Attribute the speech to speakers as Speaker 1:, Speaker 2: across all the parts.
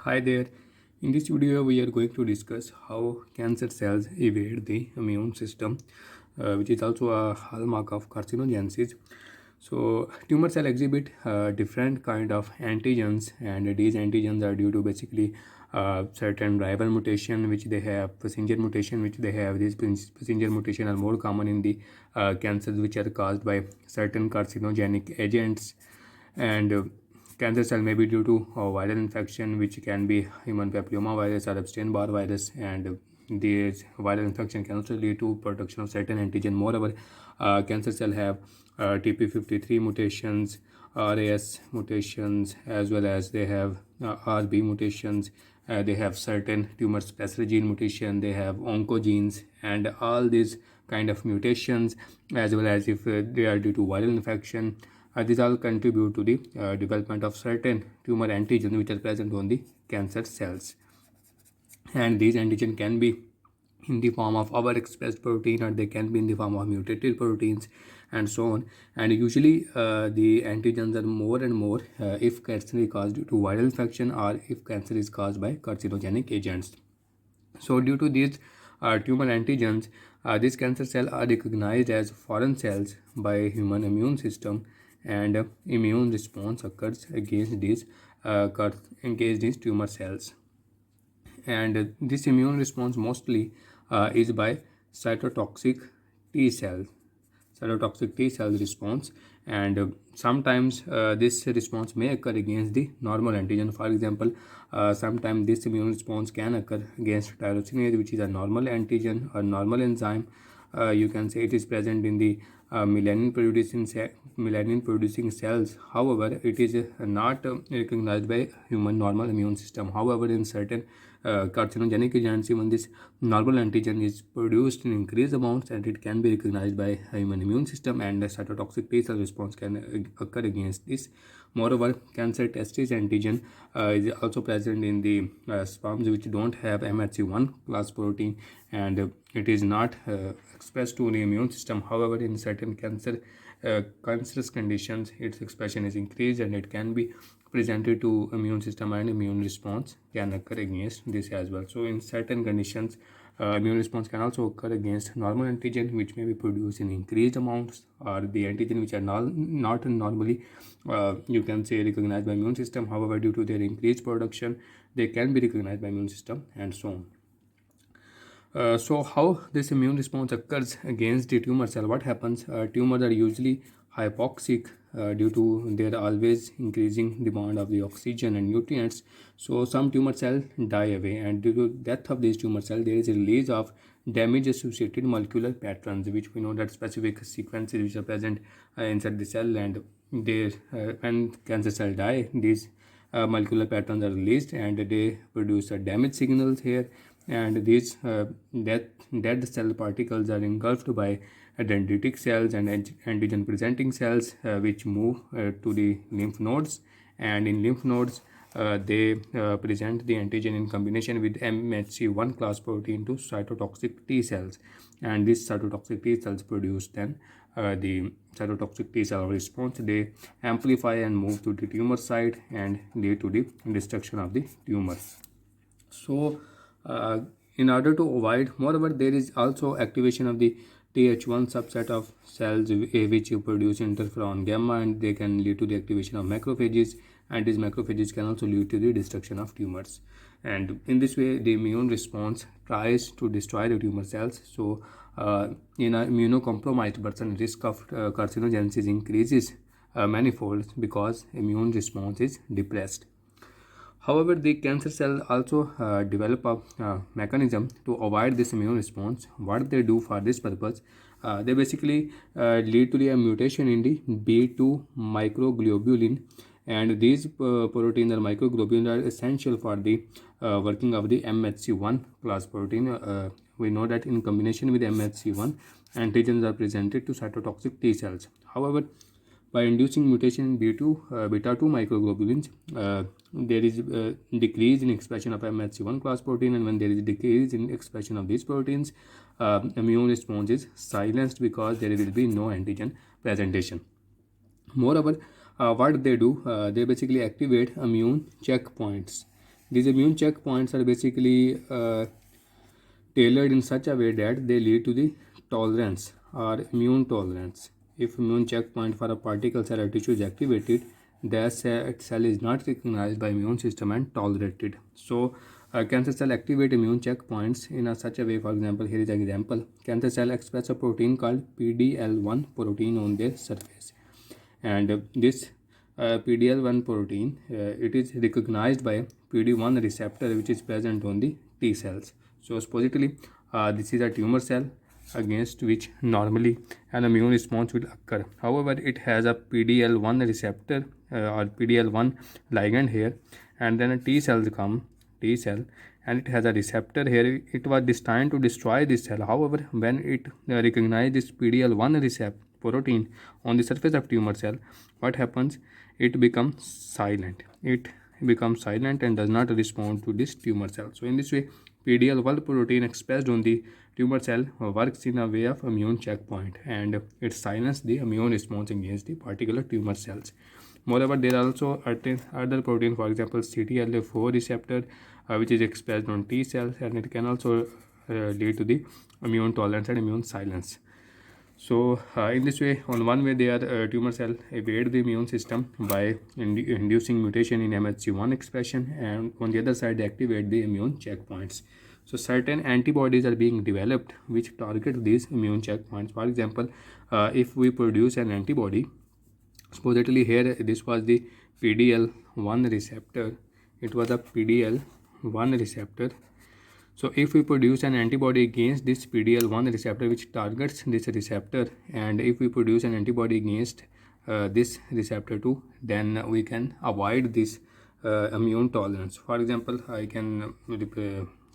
Speaker 1: Hi there. In this video, we are going to discuss how cancer cells evade the immune system, which is also a hallmark of carcinogenesis. So, tumor cell exhibit different kind of antigens, and these antigens are due to basically certain driver mutation which they have, passenger mutation which they have. These passenger mutation are more common in the cancers which are caused by certain carcinogenic agents, and cancer cell may be due to viral infection which can be human papilloma virus or Epstein-Barr virus, and this viral infection can also lead to production of certain antigen. Moreover, cancer cell have TP53 mutations, RAS mutations, as well as they have RB mutations. They have certain tumor specific gene mutation, they have oncogenes, and all these kind of mutations, as well as if they are due to viral infection, these all contribute to the development of certain tumor antigens which are present on the cancer cells. And these antigens can be in the form of overexpressed protein, or they can be in the form of mutated proteins, and so on. And usually the antigens are more and more if cancer is caused due to viral infection, or if cancer is caused by carcinogenic agents. So due to these tumor antigens, these cancer cells are recognized as foreign cells by human immune system, and immune response occurs against these tumor cells. And this immune response mostly is by cytotoxic T cells. Cytotoxic T cells response, and sometimes this response may occur against the normal antigen. For example, sometimes this immune response can occur against tyrosinase, which is a normal antigen or normal enzyme. You can say it is present in the melanin producing cells. However, it is not recognized by human normal immune system. However, in certain carcinogenic agents, even this normal antigen is produced in increased amounts, and it can be recognized by human immune system, and the cytotoxic T cell response can occur against this. Moreover, cancer testis antigen is also present in the sperms which don't have MHC1 class protein, and it is not expressed to the immune system. However, in certain cancerous conditions, its expression is increased, and it can be presented to immune system, and immune response can occur against this as well. So in certain conditions, immune response can also occur against normal antigen which may be produced in increased amounts, or the antigen which are not normally you can say recognized by immune system. However, due to their increased production, they can be recognized by immune system, and so on. So how this immune response occurs against the tumor cell? What happens? Tumors are usually hypoxic due to their always increasing demand of the oxygen and nutrients. So some tumor cells die away, and due to death of these tumor cells, there is a release of damage associated molecular patterns, which we know that specific sequences which are present inside the cell, and they when cancer cells die, these molecular patterns are released, and they produce damage signals here, and these dead cell particles are engulfed by dendritic cells and antigen presenting cells, which move to the lymph nodes, and in lymph nodes they present the antigen in combination with MHC1 class protein to cytotoxic T cells, and these cytotoxic T cells produce then the cytotoxic T cell response. They amplify and move to the tumor site and lead to the destruction of the tumor. So in order to avoid, moreover, there is also activation of the Th1 subset of cells which produce interferon gamma, and they can lead to the activation of macrophages, and these macrophages can also lead to the destruction of tumors. And in this way, the immune response tries to destroy the tumor cells. So in an immunocompromised person, risk of carcinogenesis increases manifold because immune response is depressed. However, the cancer cell also develop a mechanism to avoid this immune response. What they do for this purpose, they basically lead to the mutation in the B2 microglobulin, and these proteins or microglobulin are essential for the working of the MHC1 class protein. We know that in combination with MHC1, antigens are presented to cytotoxic T cells. However, by inducing mutation in beta 2 microglobulins, there is a decrease in expression of MHC1 class protein, and when there is a decrease in expression of these proteins, immune response is silenced because there will be no antigen presentation. Moreover, what they do, they basically activate immune checkpoints. These immune checkpoints are basically tailored in such a way that they lead to the tolerance or immune tolerance. If immune checkpoint for a particle cell or tissue is activated, the cell is not recognized by immune system and tolerated. So cancer cell activate immune checkpoints in such a way. For example, here is an example. Cancer cell express a protein called PDL1 protein on their surface, and this PDL1 protein it is recognized by PD1 receptor which is present on the T cells. So supposedly this is a tumor cell against which normally an immune response will occur. However, it has a PDL1 receptor or PDL1 ligand here, and then a T cell, and it has a receptor here. It was destined to destroy this cell. However, when it recognizes this PDL1 receptor protein on the surface of tumor cell, what happens? It becomes silent. It becomes silent and does not respond to this tumor cell. So in this way, PDL1 protein expressed on the tumor cell works in a way of immune checkpoint, and it silences the immune response against the particular tumor cells. Moreover, there are also other protein, for example, CTLA4 receptor, which is expressed on T cells, and it can also lead to the immune tolerance and immune silence. So in this way, on one way, their tumor cell evade the immune system by inducing mutation in MHC1 expression, and on the other side, they activate the immune checkpoints. So certain antibodies are being developed which target these immune checkpoints. For example, if we produce an antibody, supposedly here this was the PDL1 receptor. It was a PDL1 receptor. So if we produce an antibody against this PDL1 receptor which targets this receptor, and if we produce an antibody against this receptor too, then we can avoid this immune tolerance. For example, I can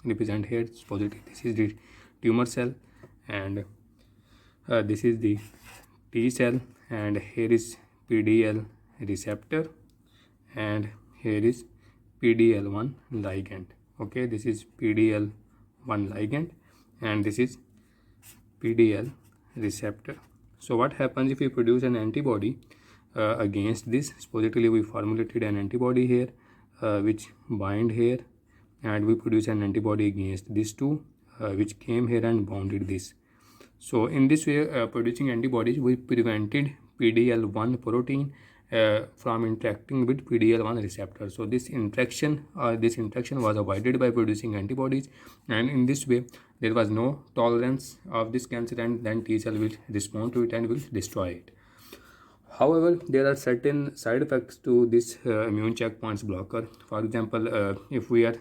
Speaker 1: represent here, supposedly this is the tumor cell, and this is the T cell, and here is PDL receptor, and here is PDL1 ligand. Okay, this is PDL1 ligand, and this is PDL receptor. So what happens if we produce an antibody against this? Supposedly we formulated an antibody here which bind here, and we produce an antibody against these two which came here and bounded this. So in this way, producing antibodies, we prevented PDL1 protein from interacting with PDL1 receptor. So this interaction was avoided by producing antibodies, and in this way there was no tolerance of this cancer, and then T cell will respond to it and will destroy it. However, there are certain side effects to this immune checkpoints blocker. For example, if we are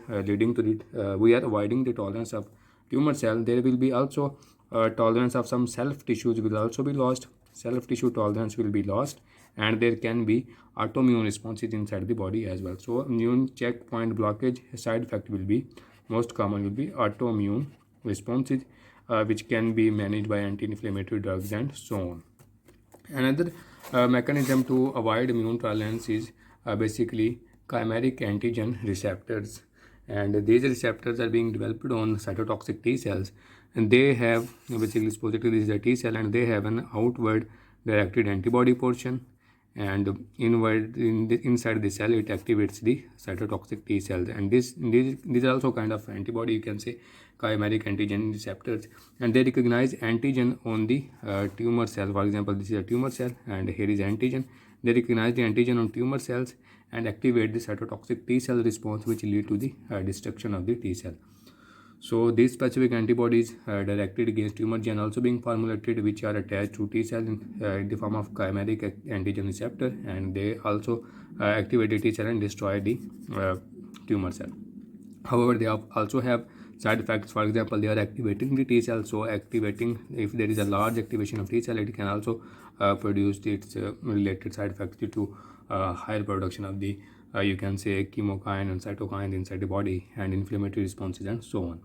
Speaker 1: we are avoiding the tolerance of tumor cell, there will be also tolerance of some self tissues will also be lost. Self tissue tolerance will be lost, and there can be autoimmune responses inside the body as well. So immune checkpoint blockage side effect will be most common will be autoimmune responses, which can be managed by anti-inflammatory drugs and so on. Another mechanism to avoid immune tolerance is basically chimeric antigen receptors, and these receptors are being developed on cytotoxic T cells, and they have basically, supposedly this is a T cell, and they have an outward directed antibody portion, and inside the cell it activates the cytotoxic T cells, and these are also kind of antibody, you can say, chimeric antigen receptors, and they recognize antigen on the tumor cell. For example, this is a tumor cell, and here is antigen. They recognize the antigen on tumor cells and activate the cytotoxic T cell response, which lead to the destruction of the T cell. So these specific antibodies directed against tumor gene also being formulated, which are attached to T cell in the form of chimeric antigen receptor, and they also activate the T cell and destroy the tumor cell. However, they also have side effects. For example, they are activating the T cell. So if there is a large activation of T cell, it can also produce its related side effects due to higher production of the you can say chemokine and cytokine inside the body, and inflammatory responses and so on.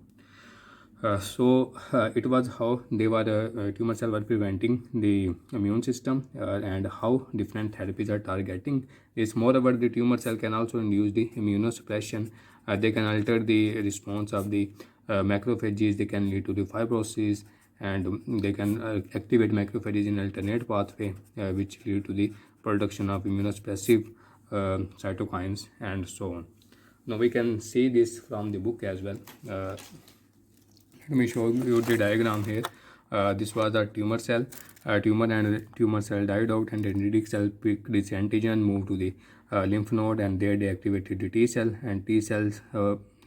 Speaker 1: It was how they were tumor cell were preventing the immune system, and how different therapies are targeting this. Moreover, the tumor cell can also induce the immunosuppression. They can alter the response of the macrophages. They can lead to the fibrosis, and they can activate macrophages in alternate pathway, which lead to the production of immunosuppressive cytokines and so on. Now we can see this from the book as well. Let me show you the diagram here. This was a tumor cell. Tumor and tumor cell died out, and the dendritic cell picked this antigen, moved to the lymph node, and there they activated the T cell, and T cells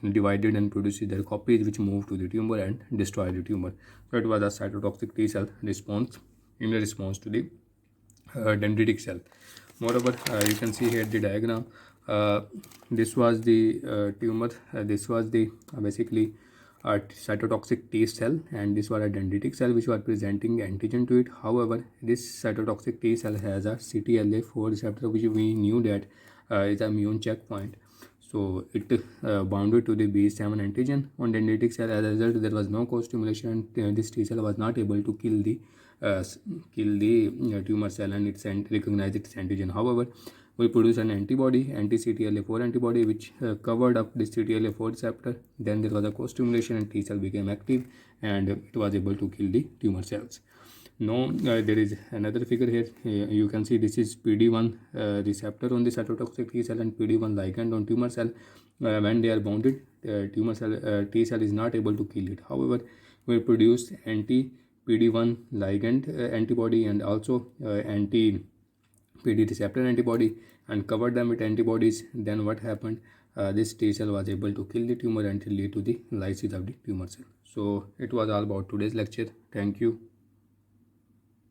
Speaker 1: divided and produced their copies, which moved to the tumor and destroyed the tumor. So it was a cytotoxic T cell response in response to the dendritic cell. Moreover, you can see here the diagram. This was the tumor. This was the basically a cytotoxic T cell, and this was a dendritic cell which was presenting antigen to it. However, this cytotoxic T cell has a CTLA4 receptor, which we knew that is an immune checkpoint. So it bounded to the B7 antigen on dendritic cell. As a result, there was no co-stimulation. This T cell was not able to kill the tumor cell, and it recognized its antigen. However, we produce an antibody, anti-CTLA4 antibody, which covered up the CTLA4 receptor. Then there was a co-stimulation, and T cell became active, and it was able to kill the tumor cells. Now there is another figure here. You can see this is PD1 receptor on the cytotoxic T cell and PD1 ligand on tumor cell. When they are bounded, tumor cell T cell is not able to kill it. However, we produce anti-PD1 ligand antibody and also anti-PD receptor antibody, and covered them with antibodies. Then what happened? This T cell was able to kill the tumor and lead to the lysis of the tumor cell. So it was all about today's lecture. Thank you.